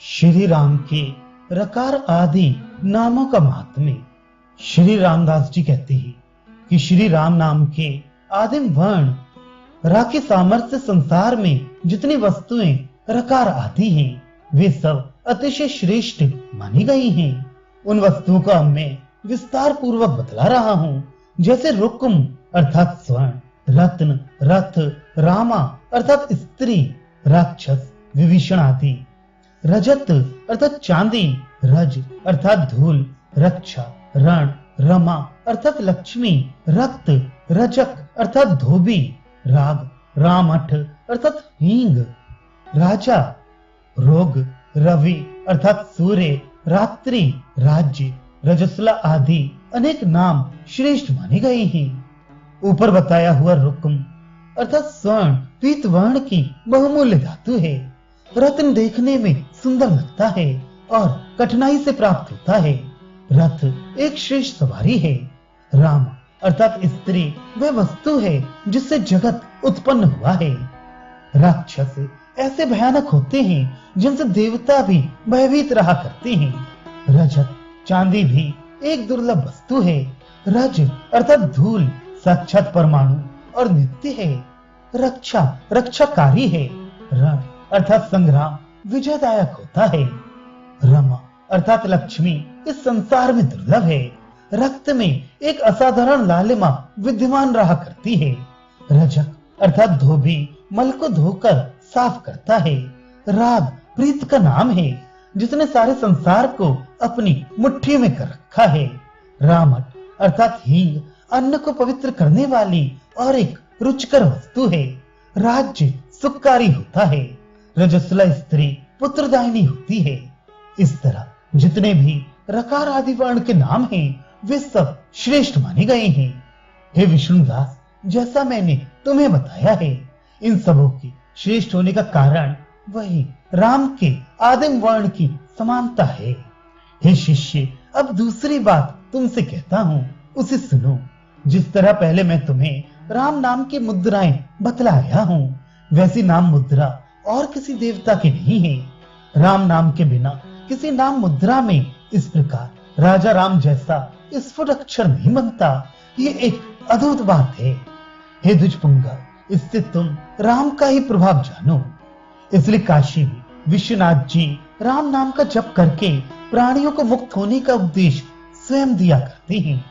श्री राम के रकार आदि नामों का महात्म्य। श्री रामदास जी कहते हैं कि श्री राम नाम के आदिम वर्ण रा के सामर्थ्य संसार में जितनी वस्तुएं रकार आती हैं वे सब अतिशय श्रेष्ठ मानी गई हैं। उन वस्तुओं का अब मैं विस्तार पूर्वक बतला रहा हूँ, जैसे रुक्म अर्थात स्वर्ण, रत्न, रथ, रामा अर्थात स्त्री, राक्षस, विभीषण आदि, रजत अर्थात चांदी, रज अर्थात धूल, रक्षा, रण, रमा अर्थात लक्ष्मी, रक्त, रजक अर्थात धोबी, राग, रामठ अर्थात हींग, राजा, रोग, रवि अर्थात सूर्य, रात्रि, राज्य, रजस्वला आदि अनेक नाम श्रेष्ठ माने गए हैं। ऊपर बताया हुआ रुक्म अर्थात स्वर्ण पीत वर्ण की बहुमूल्य धातु है। रत्न देखने में सुंदर लगता है और कठिनाई से प्राप्त होता है। रथ एक श्रेष्ठ सवारी है। राम अर्थात स्त्री वह वस्तु है जिससे जगत उत्पन्न हुआ है। राक्षस ऐसे भयानक होते हैं जिनसे देवता भी भयभीत रहा करते हैं। रजत चांदी भी एक दुर्लभ वस्तु है। रज अर्थात धूल साक्षात परमाणु और नित्य है। रक्षा रक्षाकारी है। रण अर्थात संग्राम विजयदायक होता है। रमा अर्थात लक्ष्मी इस संसार में दुर्लभ है। रक्त में एक असाधारण लालिमा विद्यमान रहा करती है। रजक अर्थात धोबी मल को धोकर साफ करता है। राग प्रीत का नाम है जिसने सारे संसार को अपनी मुट्ठी में कर रखा है। रामट अर्थात हींग अन्न को पवित्र करने वाली और एक रुचिकर वस्तु है। राज्य सुखकारी होता है। रजस्वला स्त्री पुत्रदायिनी होती है। इस तरह जितने भी रकार आदि वर्ण के नाम हैं वे सब श्रेष्ठ माने गए हैं। हे विष्णुदास, जैसा मैंने तुम्हें बताया है इन सबों की श्रेष्ठ होने का कारण वही राम के आदिम वर्ण की समानता है। हे शिष्य, अब दूसरी बात तुमसे कहता हूँ, उसे सुनो। जिस तरह पहले मैं तुम्हें राम नाम की मुद्राएं बतलाया हूँ, वैसी नाम मुद्रा और किसी देवता की नहीं है। राम नाम के बिना किसी नाम मुद्रा में इस प्रकार राजा राम जैसा स्फुट अक्षर नहीं बनता। ये एक अद्भुत बात है। हे द्विजपुंगा, इससे तुम राम का ही प्रभाव जानो। इसलिए काशी में विश्वनाथ जी राम नाम का जप करके प्राणियों को मुक्त होने का उपदेश स्वयं दिया करते हैं।